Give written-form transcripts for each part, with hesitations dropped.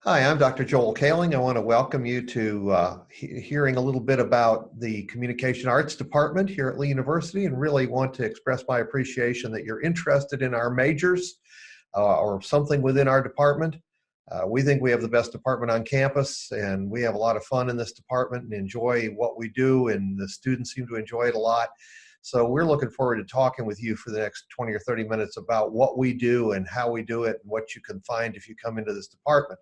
Hi, I'm Dr. Joel Kaling. I want to welcome you to hearing a little bit about the Communication Arts Department here at Lee University, and really want to express my appreciation that you're interested in our majors or something within our department. We think we have the best department on campus, and we have a lot of fun in this department and enjoy what we do, and the students seem to enjoy it a lot. So we're looking forward to talking with you for the next 20 or 30 minutes about what we do and how we do it and what you can find if you come into this department.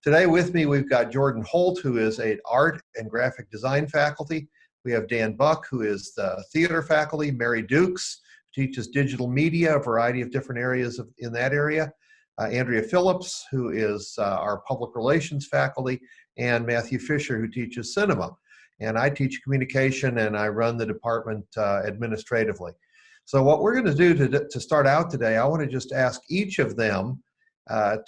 Today with me, we've got Jordan Holt, who is an art and graphic design faculty. We have Dan Buck, who is the theater faculty. Mary Dukes, who teaches digital media, a variety of different areas in that area. Andrea Phillips, who is our public relations faculty, and Matthew Fisher, who teaches cinema. And I teach communication, and I run the department administratively. So what we're going to do to start out today, I want to just ask each of them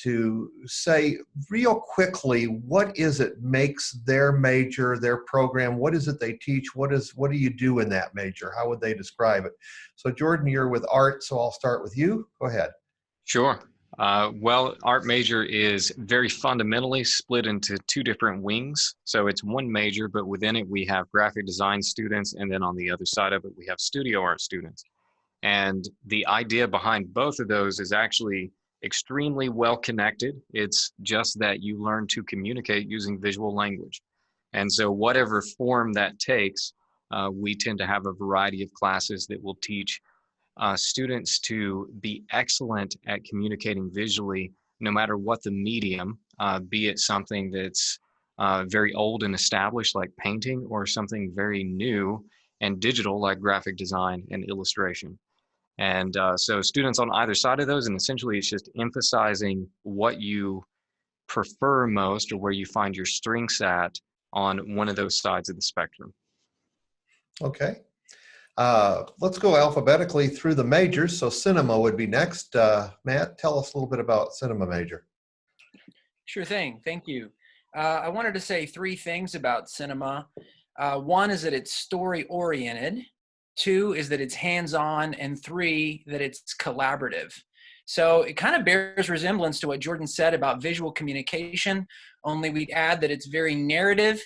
to say real quickly, what is it makes their major, their program, what is it they teach, what do you do in that major, how would they describe it? So Jordan, you're with art, so I'll start with you. Go ahead. Sure. Well, art major is very fundamentally split into two different wings. So it's one major, but within it we have graphic design students, and then on the other side of it we have studio art students. And the idea behind both of those is actually extremely well connected. It's just that you learn to communicate using visual language. And so whatever form that takes, we tend to have a variety of classes that will teach students to be excellent at communicating visually, no matter what the medium, be it something that's very old and established like painting, or something very new and digital like graphic design and illustration. And so students on either side of those, and essentially it's just emphasizing what you prefer most or where you find your strengths at on one of those sides of the spectrum. Okay. Let's go alphabetically through the majors. So cinema would be next. Matt, tell us a little bit about cinema major. Sure thing. Thank you. I wanted to say three things about cinema. One is that it's story-oriented. Two is that it's hands-on. And three, that it's collaborative. So it kind of bears resemblance to what Jordan said about visual communication, only we'd add that it's very narrative,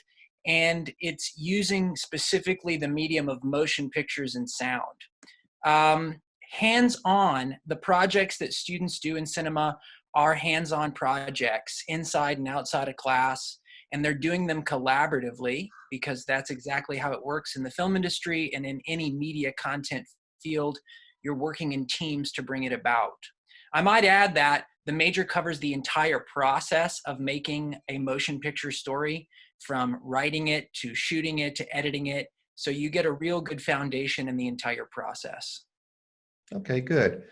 and it's using specifically the medium of motion pictures and sound. Hands-on, the projects that students do in cinema are hands-on projects inside and outside of class, and they're doing them collaboratively because that's exactly how it works in the film industry and in any media content field. You're working in teams to bring it about. I might add that the major covers the entire process of making a motion picture story, from writing it to shooting it to editing it. So you get a real good foundation in the entire process. Okay, good.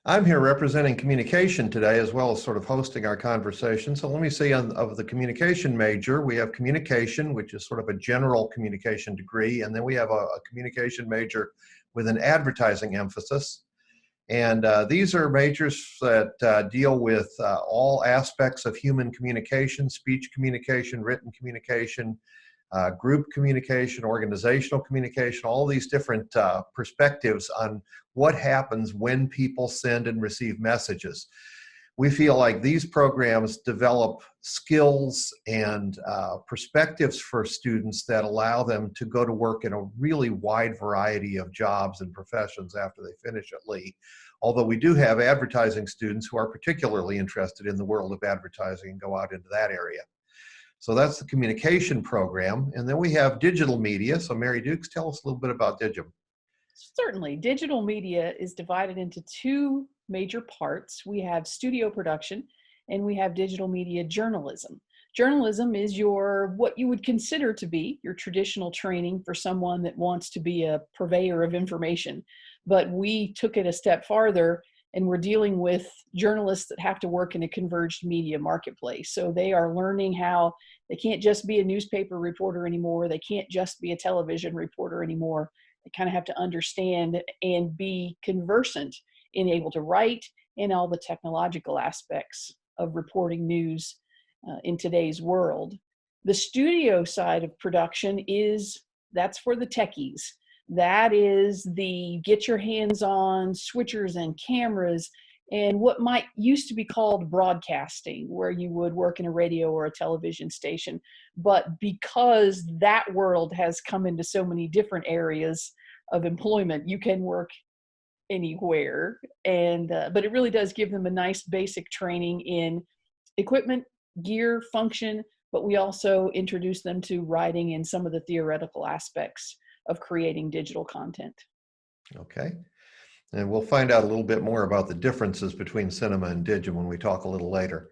I'm here representing communication today, as well as sort of hosting our conversation. So let me see, of the communication major, we have communication, which is sort of a general communication degree. And then we have a communication major with an advertising emphasis. And these are majors that deal with all aspects of human communication: speech communication, written communication, group communication, organizational communication, all these different perspectives on what happens when people send and receive messages. We feel like these programs develop skills and perspectives for students that allow them to go to work in a really wide variety of jobs and professions after they finish at Lee. Although we do have advertising students who are particularly interested in the world of advertising and go out into that area. So that's the communication program. And then we have digital media. So Mary Dukes, tell us a little bit about digital. Certainly. Digital media is divided into two major parts. We have studio production and we have digital media journalism. Journalism is what you would consider to be your traditional training for someone that wants to be a purveyor of information. But we took it a step farther, and we're dealing with journalists that have to work in a converged media marketplace. So they are learning how they can't just be a newspaper reporter anymore. They can't just be a television reporter anymore. They kind of have to understand and be conversant in able to write in all the technological aspects of reporting news in today's world. The studio side of production that's for the techies. That is the get your hands on switchers and cameras and what might used to be called broadcasting, where you would work in a radio or a television station. But because that world has come into so many different areas of employment, you can work anywhere. And but it really does give them a nice basic training in equipment, gear, function, but we also introduce them to writing and some of the theoretical aspects of creating digital content. Okay. And we'll find out a little bit more about the differences between cinema and digital when we talk a little later.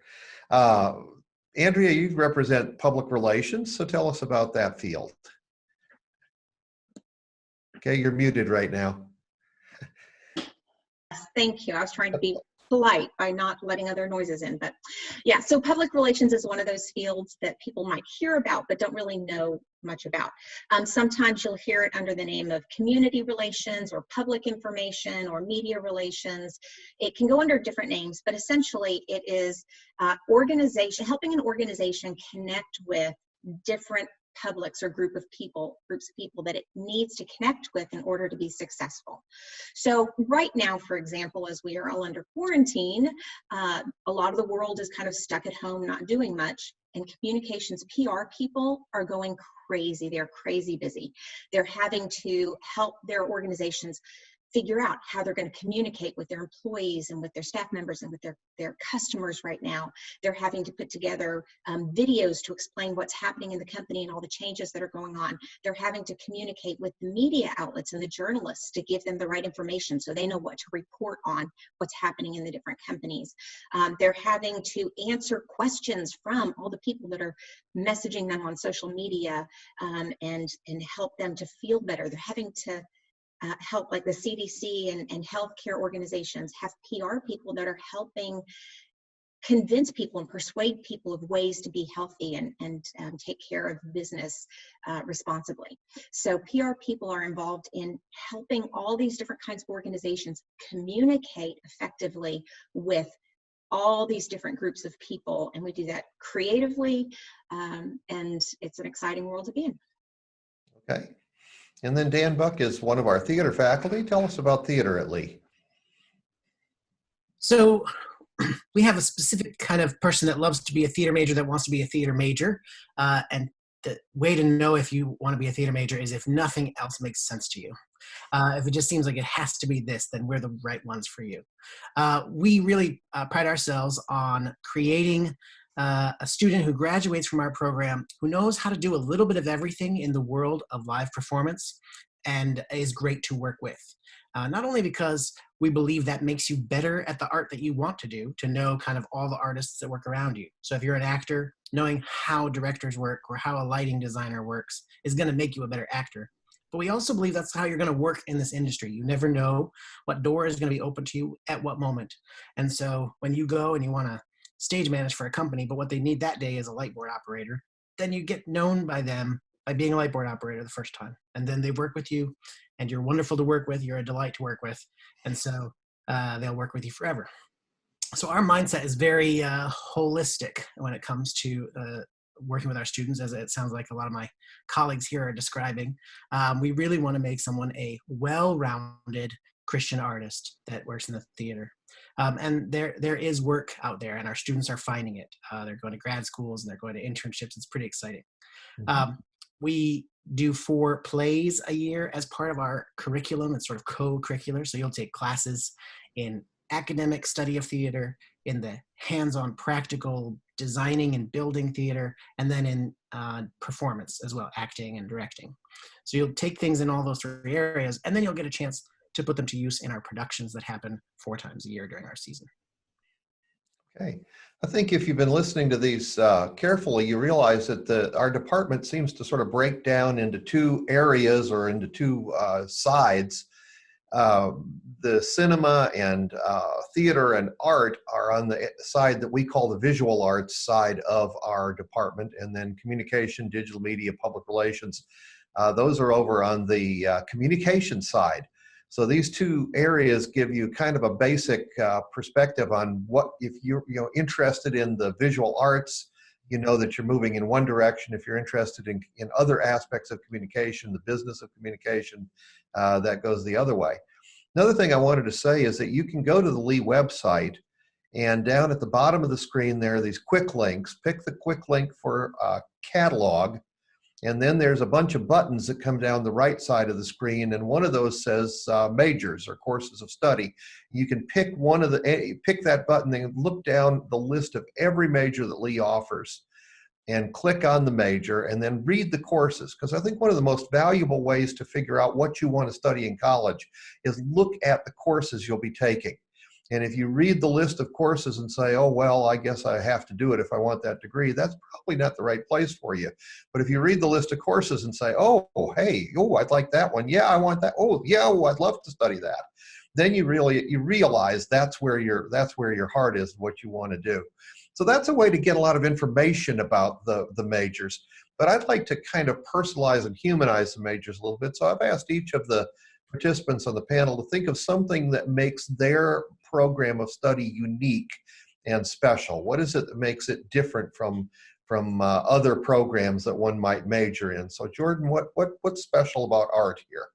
Andrea, you represent public relations, so tell us about that field. Okay, you're muted right now. Thank you. I was trying to be polite by not letting other noises in, but yeah, so public relations is one of those fields that people might hear about but don't really know much about. Sometimes you'll hear it under the name of community relations or public information or media relations. It can go under different names, but essentially it is helping an organization connect with different publics or groups of people that it needs to connect with in order to be successful. So right now, for example, as we are all under quarantine, a lot of the world is kind of stuck at home, not doing much, and communications PR people are going crazy. They're crazy busy. They're having to help their organizations figure out how they're going to communicate with their employees and with their staff members and with their customers right now. They're having to put together videos to explain what's happening in the company and all the changes that are going on. They're having to communicate with the media outlets and the journalists to give them the right information so they know what to report on what's happening in the different companies. They're having to answer questions from all the people that are messaging them on social media and help them to feel better. They're having to help, like the CDC and healthcare organizations have PR people that are helping convince people and persuade people of ways to be healthy and take care of business responsibly. So PR people are involved in helping all these different kinds of organizations communicate effectively with all these different groups of people, and we do that creatively, and it's an exciting world to be in. Okay. And then Dan Buck is one of our theater faculty. Tell us about theater at Lee. So we have a specific kind of person that loves to be a theater major that wants to be a theater major. And the way to know if you want to be a theater major is if nothing else makes sense to you. If it just seems like it has to be this, then we're the right ones for you. We really pride ourselves on creating a student who graduates from our program who knows how to do a little bit of everything in the world of live performance and is great to work with. Not only because we believe that makes you better at the art that you want to do, to know kind of all the artists that work around you. So if you're an actor, knowing how directors work or how a lighting designer works is going to make you a better actor. But we also believe that's how you're going to work in this industry. You never know what door is going to be open to you at what moment. And so when you go and you want to stage manage for a company, but what they need that day is a light board operator, then you get known by them by being a light board operator the first time. And then they work with you and you're wonderful to work with. You're a delight to work with. And so they'll work with you forever. So our mindset is very holistic when it comes to working with our students, as it sounds like a lot of my colleagues here are describing. We really want to make someone a well-rounded Christian artist that works in the theater. And there is work out there, and our students are finding it. They're going to grad schools and they're going to internships. It's pretty exciting. Mm-hmm. We do 4 plays a year as part of our curriculum. It's sort of co-curricular. So you'll take classes in academic study of theater, in the hands-on practical designing and building theater, and then in performance as well, acting and directing. So you'll take things in all those 3 areas, and then you'll get a chance to put them to use in our productions that happen 4 times a year during our season. Okay. I think if you've been listening to these carefully, you realize that our department seems to sort of break down into 2 areas or into 2 sides. The cinema and theater and art are on the side that we call the visual arts side of our department, and then communication, digital media, public relations, those are over on the communication side. So these 2 areas give you kind of a basic perspective on what, if you're interested in the visual arts, you know that you're moving in one direction. If you're interested in other aspects of communication, the business of communication, that goes the other way. Another thing I wanted to say is that you can go to the Lee website, and down at the bottom of the screen there are these quick links. Pick the quick link for catalog, and then there's a bunch of buttons that come down the right side of the screen, and one of those says majors or courses of study. You can pick pick that button and look down the list of every major that Lee offers, and click on the major, and then read the courses. Because I think one of the most valuable ways to figure out what you want to study in college is look at the courses you'll be taking. And if you read the list of courses and say, oh, well, I guess I have to do it if I want that degree, that's probably not the right place for you. But if you read the list of courses and say, oh, hey, oh, I'd like that one. Yeah, I want that. Oh, yeah, oh, I'd love to study that. Then you realize that's where your heart is, what you want to do. So that's a way to get a lot of information about the majors. But I'd like to kind of personalize and humanize the majors a little bit. So I've asked each of the participants on the panel to think of something that makes their program of study unique and special. What is it that makes it different from other programs that one might major in? So Jordan, what's special about art here?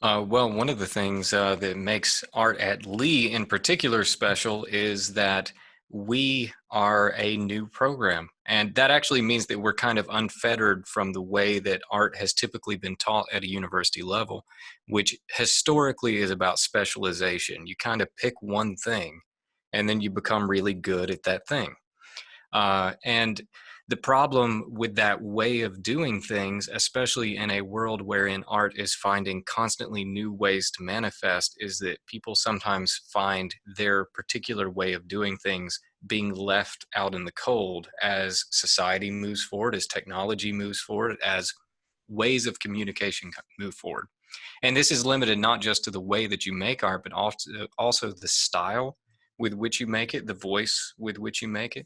Well, one of the things that makes art at Lee in particular special is that we are a new program. And that actually means that we're kind of unfettered from the way that art has typically been taught at a university level, which historically is about specialization. You kind of pick one thing and then you become really good at that thing. And the problem with that way of doing things, especially in a world wherein art is finding constantly new ways to manifest, is that people sometimes find their particular way of doing things being left out in the cold as society moves forward, as technology moves forward, as ways of communication move forward. And this is limited not just to the way that you make art, but also the style with which you make it, the voice with which you make it.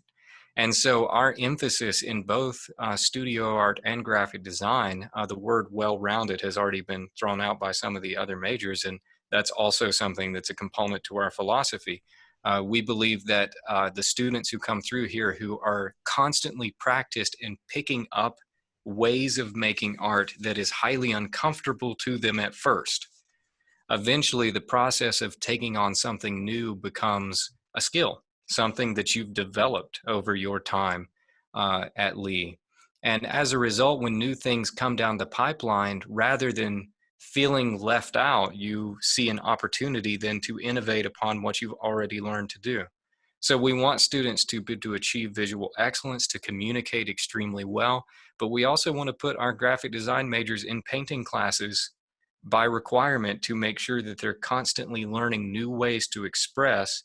And so our emphasis in both studio art and graphic design, the word well-rounded has already been thrown out by some of the other majors, and that's also something that's a component to our philosophy. We believe that the students who come through here who are constantly practiced in picking up ways of making art that is highly uncomfortable to them at first, eventually the process of taking on something new becomes a skill, something that you've developed over your time at Lee. And as a result, when new things come down the pipeline, rather than feeling left out, you see an opportunity then to innovate upon what you've already learned to do. So we want students to achieve visual excellence, to communicate extremely well, but we also want to put our graphic design majors in painting classes by requirement to make sure that they're constantly learning new ways to express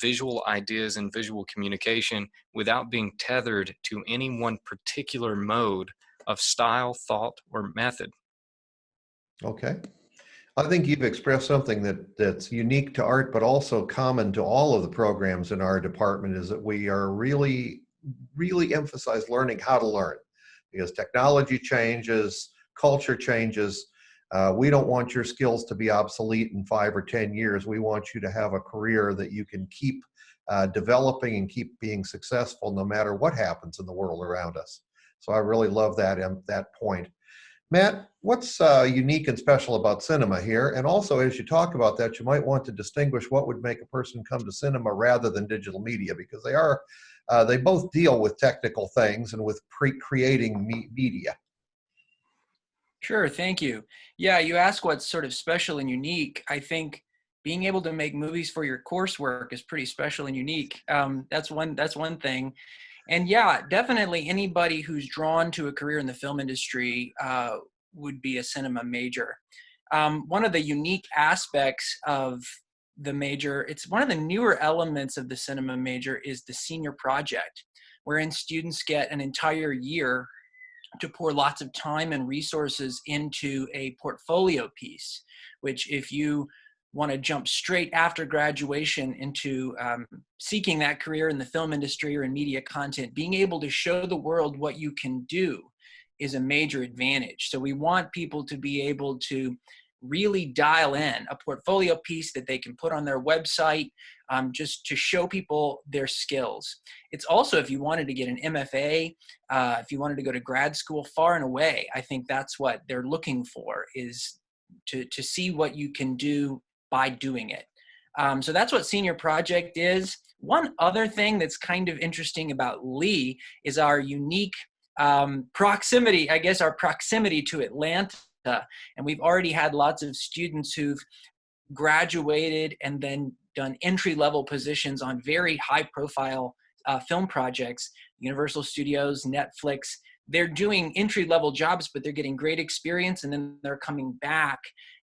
visual ideas and visual communication without being tethered to any one particular mode of style, thought, or method. Okay. I think you've expressed something that's unique to art, but also common to all of the programs in our department, is that we are really emphasize learning how to learn, because technology changes, culture changes. We don't want your skills to be obsolete in 5 or 10 years. We want you to have a career that you can keep developing and keep being successful no matter what happens in the world around us. So I really love that point. Matt, what's unique and special about cinema here? And also, as you talk about that, you might want to distinguish what would make a person come to cinema rather than digital media, because they both deal with technical things and with creating media. Sure, thank you. Yeah, you ask what's sort of special and unique. I think being able to make movies for your coursework is pretty special and unique. That's one thing. And yeah, definitely anybody who's drawn to a career in the film industry would be a cinema major. One of the unique aspects of the major, it's one of the newer elements of the cinema major, is the senior project, wherein students get an entire year to pour lots of time and resources into a portfolio piece, which if you want to jump straight after graduation into seeking that career in the film industry or in media content, being able to show the world what you can do is a major advantage. So we want people to be able to really dial in a portfolio piece that they can put on their website, just to show people their skills. It's also, if you wanted to get an MFA, if you wanted to go to grad school, far and away, I think that's what they're looking for, is to see what you can do by doing it. So that's what Senior Project is. One other thing that's kind of interesting about Lee is our unique proximity, I guess, our proximity to Atlanta. And we've already had lots of students who've graduated and then done entry-level positions on very high-profile film projects, Universal Studios, Netflix. They're doing entry-level jobs, but they're getting great experience, and then they're coming back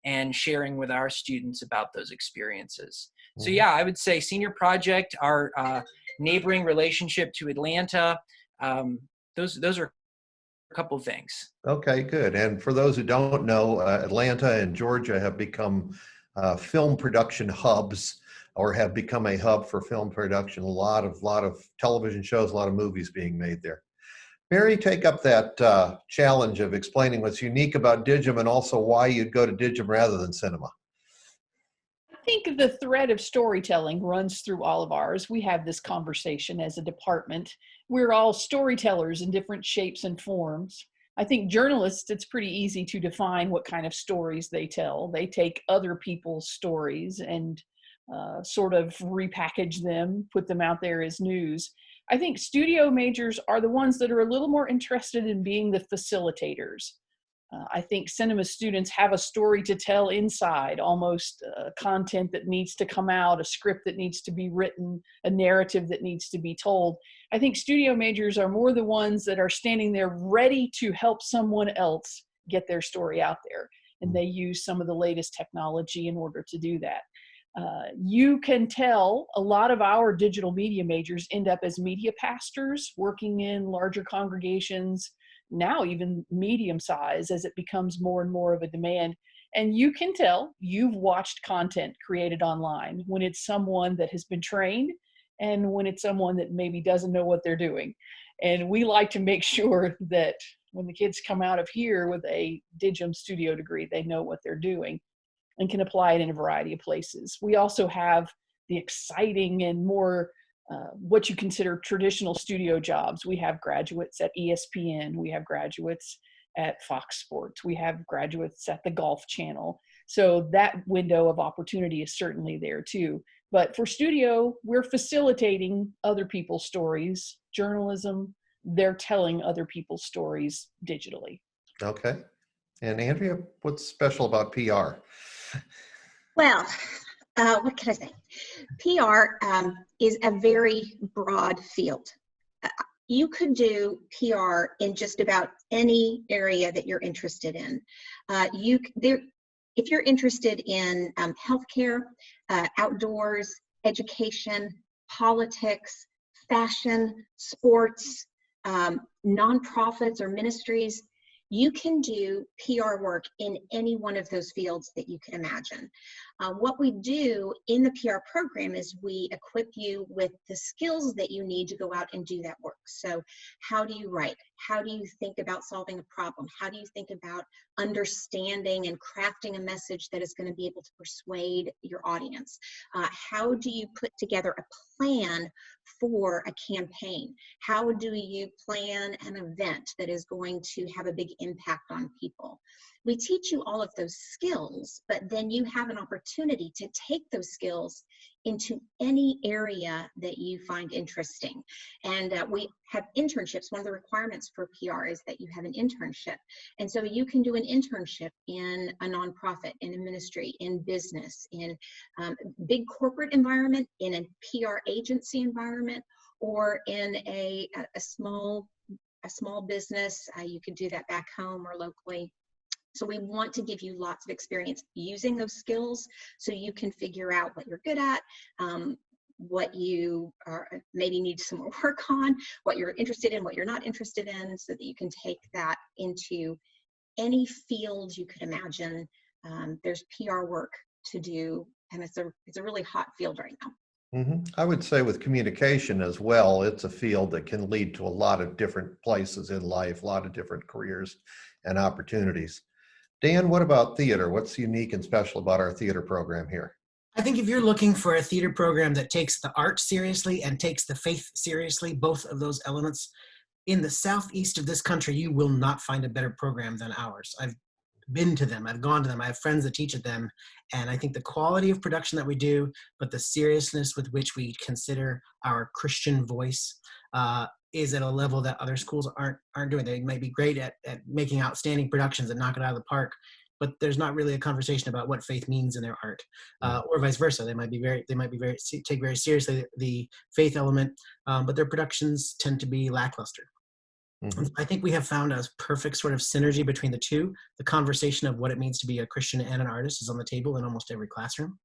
and sharing with our students about those experiences. So yeah, I would say Senior Project, our neighboring relationship to Atlanta, those are a couple of things. Okay, good. And for those who don't know, Atlanta and Georgia have become film production hubs, or have become a hub for film production. A lot of television shows, a lot of movies being made there. Mary, take up that challenge of explaining what's unique about Digim and also why you'd go to Digim rather than cinema. I think the thread of storytelling runs through all of ours. We have this conversation as a department. We're all storytellers in different shapes and forms. I think journalists, it's pretty easy to define what kind of stories they tell. They take other people's stories and sort of repackage them, put them out there as news. I think studio majors are the ones that are a little more interested in being the facilitators. I think cinema students have a story to tell inside, almost content that needs to come out, a script that needs to be written, a narrative that needs to be told. I think studio majors are more the ones that are standing there ready to help someone else get their story out there. And they use some of the latest technology in order to do that. You can tell a lot of our digital media majors end up as media pastors, working in larger congregations, now even medium size, as it becomes more and more of a demand. And you can tell you've watched content created online when it's someone that has been trained and when it's someone that maybe doesn't know what they're doing. And we like to make sure that when the kids come out of here with a Digim studio degree, they know what they're doing and can apply it in a variety of places. We also have the exciting and more what you consider traditional studio jobs. We have graduates at ESPN. We have graduates at Fox Sports. We have graduates at the Golf Channel. So that window of opportunity is certainly there too. But for studio, we're facilitating other people's stories. Journalism, they're telling other people's stories digitally. Okay. And Andrea, what's special about PR? Well, what can I say? PR is a very broad field. You could do PR in just about any area that you're interested in. If you're interested in healthcare, outdoors, education, politics, fashion, sports, nonprofits or ministries, you can do PR work in any one of those fields that you can imagine. What we do in the PR program is we equip you with the skills that you need to go out and do that work. So how do you write? How do you think about solving a problem? How do you think about understanding and crafting a message that is going to be able to persuade your audience? How do you put together a plan for a campaign? How do you plan an event that is going to have a big impact on people? We teach you all of those skills, but then you have an opportunity to take those skills into any area that you find interesting. And we have internships. One of the requirements for PR is that you have an internship. And so you can do an internship in a nonprofit, in a ministry, in business, in big corporate environment, in a PR agency environment, or in a small business. You could do that back home or locally. So we want to give you lots of experience using those skills so you can figure out what you're good at, what you maybe need some more work on, what you're interested in, what you're not interested in, so that you can take that into any field you could imagine. There's PR work to do, and it's a really hot field right now. Mm-hmm. I would say with communication as well, it's a field that can lead to a lot of different places in life, a lot of different careers and opportunities. Dan, what about theater? What's unique and special about our theater program here? I think if you're looking for a theater program that takes the art seriously and takes the faith seriously, both of those elements, in the southeast of this country, you will not find a better program than ours. I've been to them. I've gone to them. I have friends that teach at them. And I think the quality of production that we do, but the seriousness with which we consider our Christian voice is at a level that other schools aren't doing. They might be great at making outstanding productions and knock it out of the park, but there's not really a conversation about what faith means in their art, or vice versa. They might take very seriously the faith element, but their productions tend to be lackluster. Mhm. I think we have found a perfect sort of synergy between the two. The conversation of what it means to be a Christian and an artist is on the table in almost every classroom.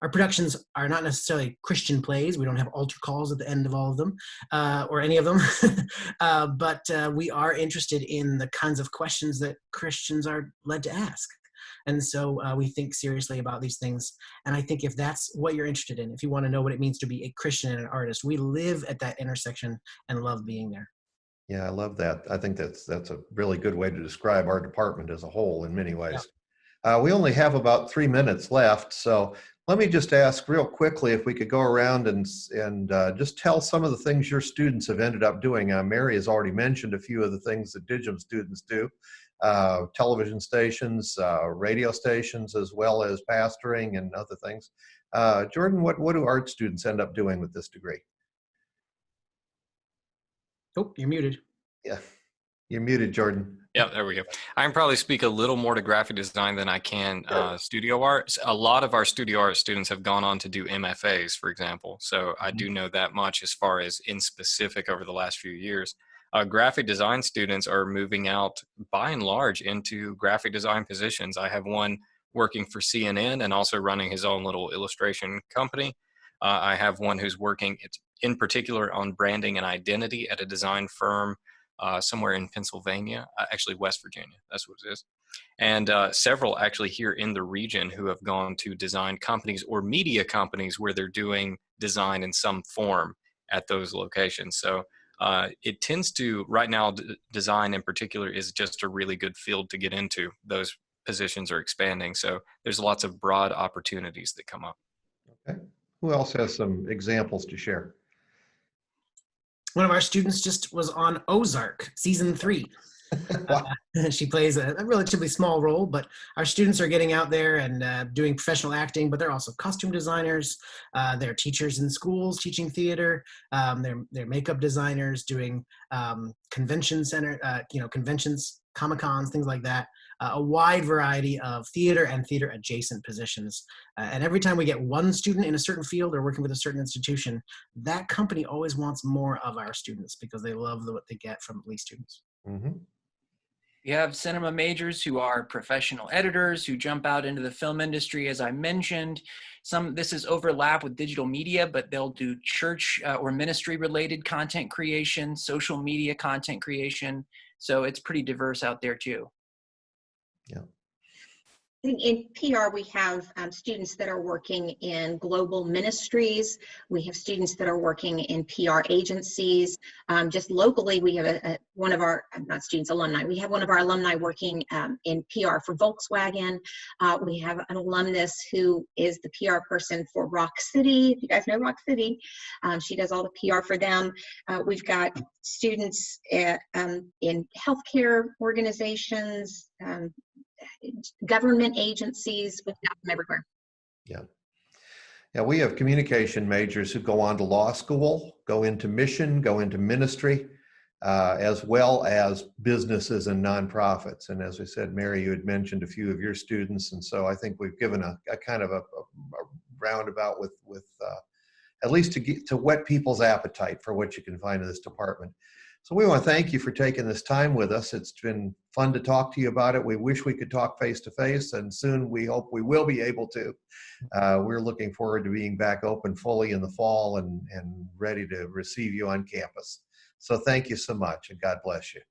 Our productions are not necessarily Christian plays. We don't have altar calls at the end of all of them, or any of them. But we are interested in the kinds of questions that Christians are led to ask. And so we think seriously about these things. And I think if that's what you're interested in, if you want to know what it means to be a Christian and an artist, we live at that intersection and love being there. Yeah, I love that. I think that's a really good way to describe our department as a whole in many ways. We only have about 3 minutes left, so let me just ask real quickly if we could go around and just tell some of the things your students have ended up doing. Mary has already mentioned a few of the things that Digium students do, television stations, radio stations, as well as pastoring and other things. Jordan, what do art students end up doing with this degree? Oh, you're muted. Yeah, you're muted, Jordan. Yeah, there we go. I can probably speak a little more to graphic design than I can studio art. A lot of our studio art students have gone on to do MFAs, for example. So I do know that much as far as in specific over the last few years. Graphic design students are moving out by and large into graphic design positions. I have one working for CNN and also running his own little illustration company. I have one who's working in particular on branding and identity at a design firm somewhere in Pennsylvania, actually West Virginia, that's what it is. And several actually here in the region who have gone to design companies or media companies where they're doing design in some form at those locations. So it tends to, right now, design in particular is just a really good field to get into. Those positions are expanding. So there's lots of broad opportunities that come up. Okay. Who else has some examples to share? One of our students just was on Ozark season 3. Wow. She plays a relatively small role, but our students are getting out there and doing professional acting, but they're also costume designers. They're teachers in schools teaching theater. They're makeup designers doing convention center, conventions, Comic-Cons, things like that. A wide variety of theater and theater adjacent positions. And every time we get one student in a certain field or working with a certain institution, that company always wants more of our students because they love what they get from Lee students. Mm-hmm. You have cinema majors who are professional editors who jump out into the film industry, as I mentioned. This is overlap with digital media, but they'll do church or ministry related content creation, social media content creation. So it's pretty diverse out there too. Yeah. In PR, we have students that are working in global ministries. We have students that are working in PR agencies. Just locally, we have one of our, not students, alumni. We have one of our alumni working in PR for Volkswagen. We have an alumnus who is the PR person for Rock City. If you guys know Rock City, she does all the PR for them. We've got students in healthcare organizations, government agencies. We've got them everywhere. Yeah, we have communication majors who go on to law school, go into mission, go into ministry, as well as businesses and nonprofits. And as I said, Mary, you had mentioned a few of your students, and so I think we've given a kind of a roundabout with at least to whet people's appetite for what you can find in this department. So we want to thank you for taking this time with us. It's been fun to talk to you about it. We wish we could talk face to face, and soon we hope we will be able to. We're looking forward to being back open fully in the fall and ready to receive you on campus. So thank you so much, and God bless you.